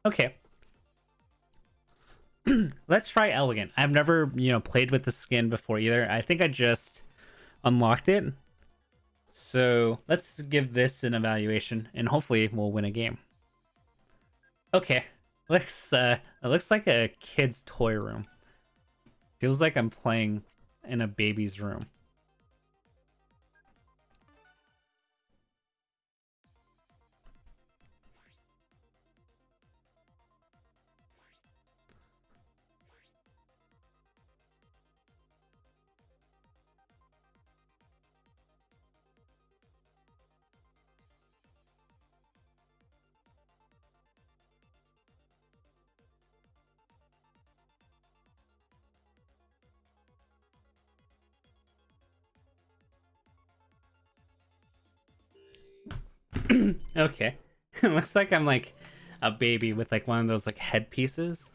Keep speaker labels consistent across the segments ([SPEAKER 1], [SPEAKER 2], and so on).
[SPEAKER 1] Okay, let's try elegant. I've never, played with the skin before either. I think I just unlocked it. So let's give this an evaluation and hopefully we'll win a game. Okay. It looks like a kid's toy room. Feels like I'm playing in a baby's room. Okay. It looks like I'm like a baby with like one of those like headpieces.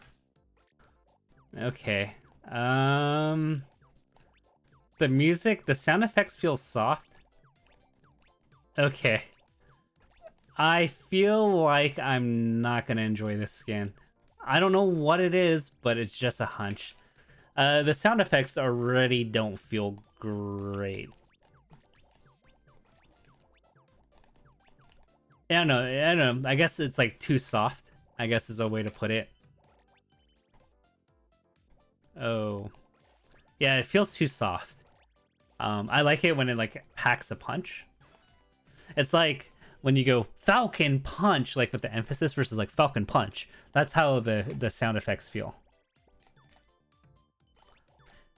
[SPEAKER 1] Okay. The music, the sound effects feel soft. Okay. I feel like I'm not gonna enjoy this skin. I don't know what it is, but it's just a hunch. The sound effects already don't feel great. I don't know. I don't know. I guess it's like too soft, I guess is a way to put it. Oh. Yeah, it feels too soft. I like it when it like packs a punch. It's like when you go Falcon Punch, like with the emphasis versus like Falcon Punch. That's how the sound effects feel.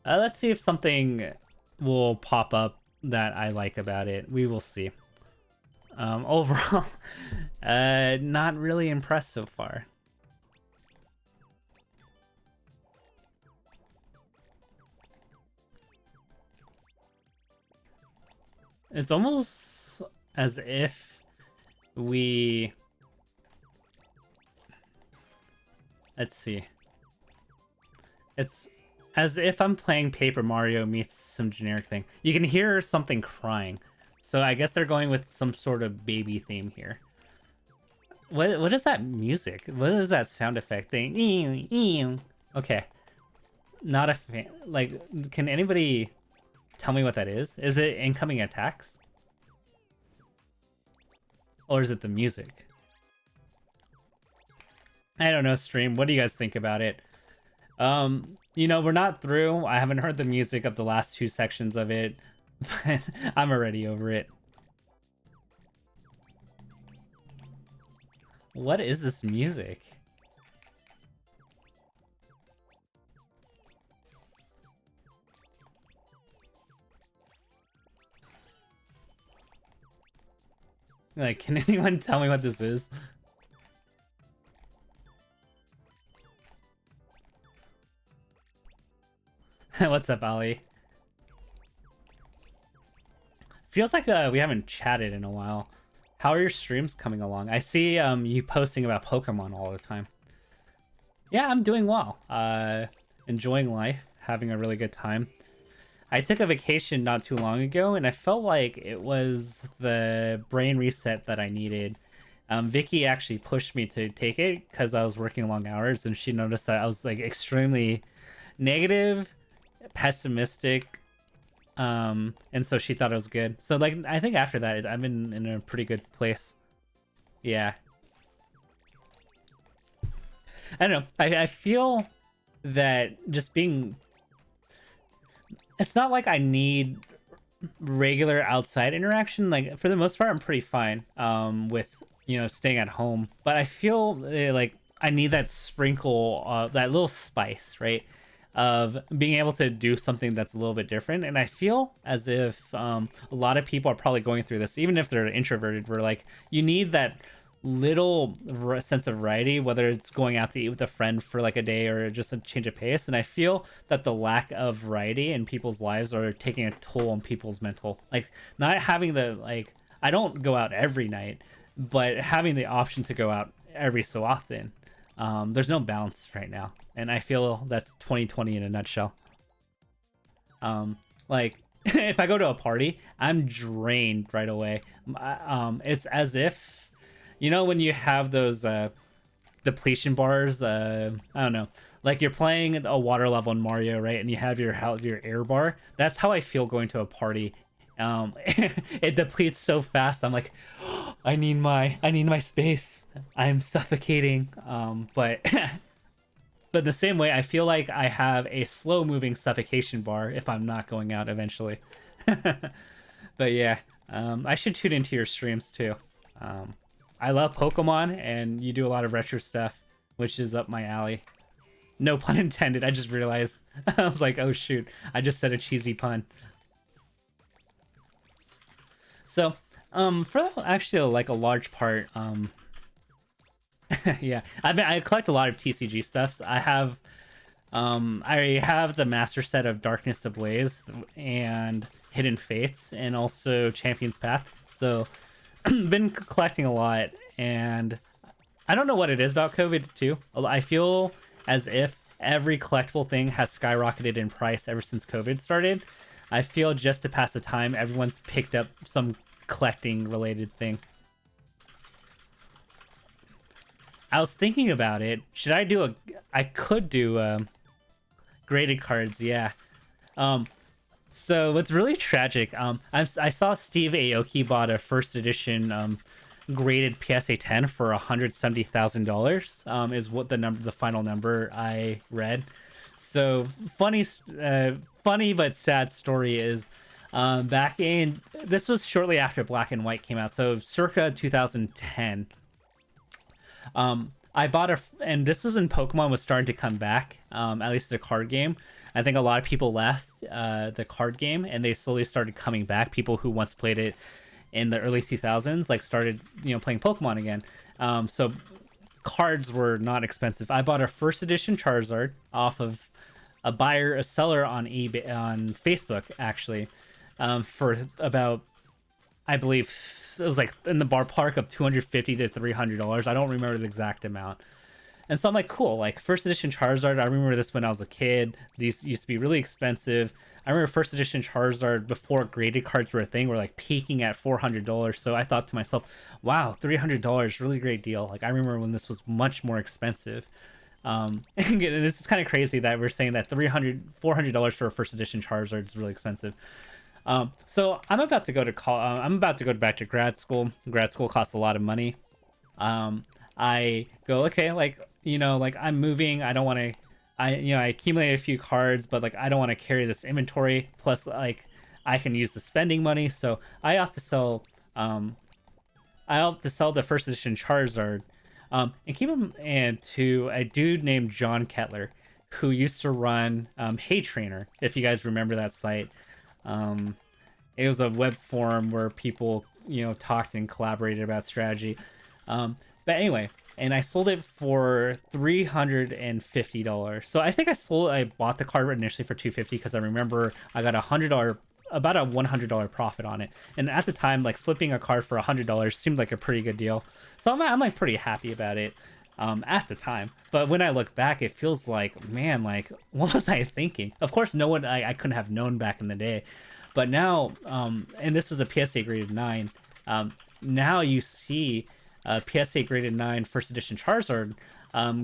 [SPEAKER 1] Let's see if something will pop up that I like about it. We will see. Overall, not really impressed so far. It's almost as if we... Let's see. It's as if I'm playing Paper Mario meets some generic thing. You can hear something crying. So I guess they're going with some sort of baby theme here. What is that music? What is that sound effect thing? Okay. Not a fan. Like, can anybody tell me what that is? Is it incoming attacks? Or is it the music? I don't know, stream. What do you guys think about it? We're not through. I haven't heard the music of the last two sections of it, but I'm already over it. What is this music? Like, can anyone tell me what this is? What's up, Ali? Feels like we haven't chatted in a while. How are your streams coming along? I see you posting about Pokemon all the time. Yeah, I'm doing well. Enjoying life, having a really good time. I took a vacation not too long ago, and I felt like it was the brain reset that I needed. Vicky actually pushed me to take it because I was working long hours, and she noticed that I was like extremely negative, pessimistic, and so she thought it was good. So like I think after that I've been in a pretty good place. Yeah. I don't know. I feel that just being, it's not like I need regular outside interaction. Like for the most part I'm pretty fine with staying at home, but I feel like I need that sprinkle, that little spice, right? Of being able to do something that's a little bit different. And I feel as if a lot of people are probably going through this, even if they're introverted, where like you need that little sense of variety, whether it's going out to eat with a friend for like a day or just a change of pace. And I feel that the lack of variety in people's lives are taking a toll on people's mental, like not having the, like, I don't go out every night, but having the option to go out every so often. There's no balance right now, and I feel that's 2020 in a nutshell. Like if I go to a party, I'm drained right away. It's as if, when you have those depletion bars. I don't know, like you're playing a water level in Mario, right? And you have your air bar. That's how I feel going to a party. It depletes so fast. I'm like, I need my space. I'm suffocating. But but the same way, I feel like I have a slow moving suffocation bar if I'm not going out eventually. But yeah, I should tune into your streams too. Um, I love Pokemon, and you do a lot of retro stuff, which is up my alley. No pun intended. I just realized. I was like, oh shoot, I just said a cheesy pun. So, for actually like a large part, yeah, I collect a lot of TCG stuff. I have the master set of Darkness Ablaze and Hidden Fates, and also Champion's Path. So, been collecting a lot, and I don't know what it is about COVID too. I feel as if every collectible thing has skyrocketed in price ever since COVID started. I feel just to pass the time, everyone's picked up some collecting related thing. I was thinking about it. Should I do a? I could do graded cards. Yeah. Um. So what's really tragic? I saw Steve Aoki bought a first edition graded PSA 10 for $170,000. Is what the final number I read. So funny but sad story is, back in this was shortly after Black and White came out, so circa 2010. I bought and this was when Pokemon was starting to come back, at least the card game. I think a lot of people left the card game, and they slowly started coming back. People who once played it in the early 2000s, like started, playing Pokemon again. So cards were not expensive. I bought a first edition Charizard off of a seller on eBay, on Facebook actually, for about, I believe it was like in the ballpark of $250 to $300. I don't remember the exact amount. And so I'm like, cool, like first edition Charizard. I remember this when I was a kid. These used to be really expensive. I remember first edition Charizard before graded cards were a thing were like peaking at $400. So I thought to myself, wow, $300, really great deal. Like I remember when this was much more expensive. And this is kind of crazy that we're saying that $400 for a first edition Charizard is really expensive. So I'm about to go to I'm about to go back to grad school. Grad school costs a lot of money. I go, okay, like, like I'm moving. I don't want to, I accumulate a few cards, but like, I don't want to carry this inventory. Plus, like, I can use the spending money. So I have to sell, the first edition Charizard, and keep him to a dude named John Kettler, who used to run, Hey Trainer, if you guys remember that site. It was a web forum where people, talked and collaborated about strategy. But anyway, and I sold it for $350. So I think I bought the card initially for $250 because I remember I got about a $100 profit on it. And at the time, like flipping a card for $100 seemed like a pretty good deal. So I'm like pretty happy about it. At the time, but when I look back, it feels like, man, like what was I thinking? Of course, no one I couldn't have known back in the day, but now, and this was a PSA graded 9. Now you see a PSA graded 9 first edition Charizard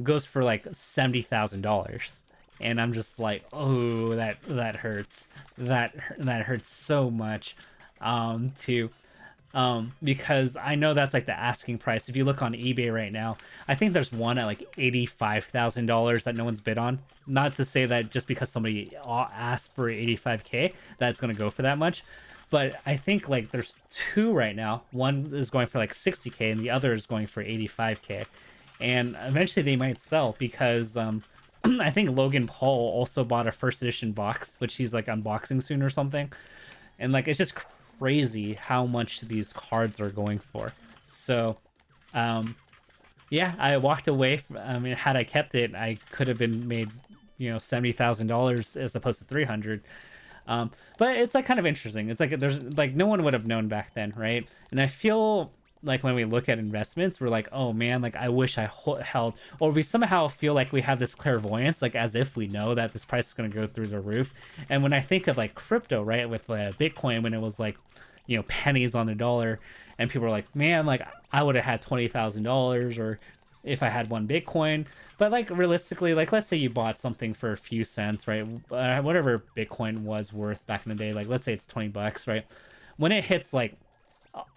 [SPEAKER 1] goes for like $70,000, and I'm just like, oh, that hurts. That hurts so much. Because I know that's like the asking price. If you look on eBay right now, I think there's one at like $85,000 that no one's bid on. Not to say that just because somebody asked for 85K, that's gonna go for that much. But I think like there's two right now. One is going for like 60K, and the other is going for 85K. And eventually they might sell because I think Logan Paul also bought a first edition box, which he's like unboxing soon or something. And like it's just crazy how much these cards are going for. So yeah, I walked away from, I mean, had I kept it, I could have been made $70,000 as opposed to 300. But it's like kind of interesting. It's like there's like no one would have known back then, right? And I feel like when we look at investments, we're like, oh man, like I wish I held, or we somehow feel like we have this clairvoyance, like as if we know that this price is going to go through the roof. And when I think of like crypto, right, with Bitcoin, when it was like, pennies on the dollar, and people were like, man, like I would have had $20,000, or if I had one Bitcoin. But like realistically, like let's say you bought something for a few cents, right? Whatever Bitcoin was worth back in the day, like let's say it's $20, right? When it hits like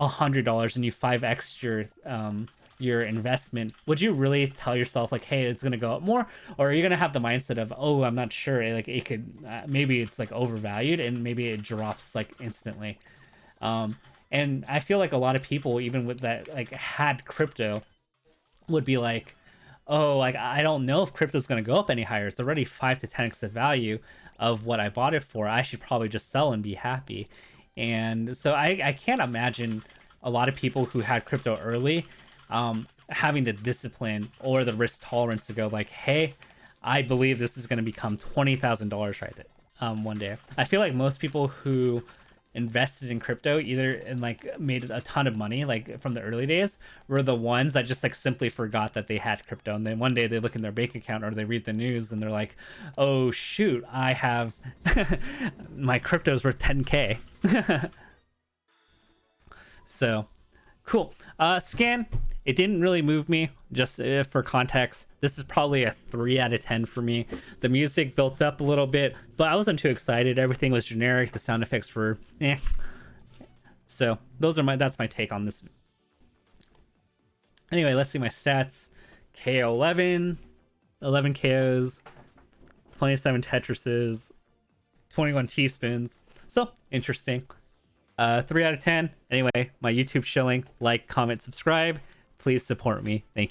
[SPEAKER 1] $100 and you 5x your investment, would you really tell yourself like, hey, it's gonna go up more? Or are you gonna have the mindset of, oh, I'm not sure, like it could maybe it's like overvalued and maybe it drops like instantly. And I feel like a lot of people, even with that, like had crypto, would be like, oh, like I don't know if crypto's going to go up any higher. It's already 5 to 10x the value of what I bought it for. I should probably just sell and be happy. And so I can't imagine a lot of people who had crypto early having the discipline or the risk tolerance to go like, hey, I believe this is going to become $20,000 right one day. I feel like most people who invested in crypto either and like made a ton of money like from the early days were the ones that just like simply forgot that they had crypto, and then one day they look in their bank account or they read the news and they're like, oh shoot, I have my crypto's worth 10k. So cool. Scan, it didn't really move me. Just for context, this is probably a 3 out of 10 for me. The music built up a little bit, but I wasn't too excited. Everything was generic. The sound effects were eh. So that's my take on this. Anyway, let's see my stats. KO 11 KOs, 27 Tetrises, 21 teaspoons. So interesting. 3 out of 10. Anyway, my YouTube shilling. Like, comment, subscribe. Please support me. Thank you.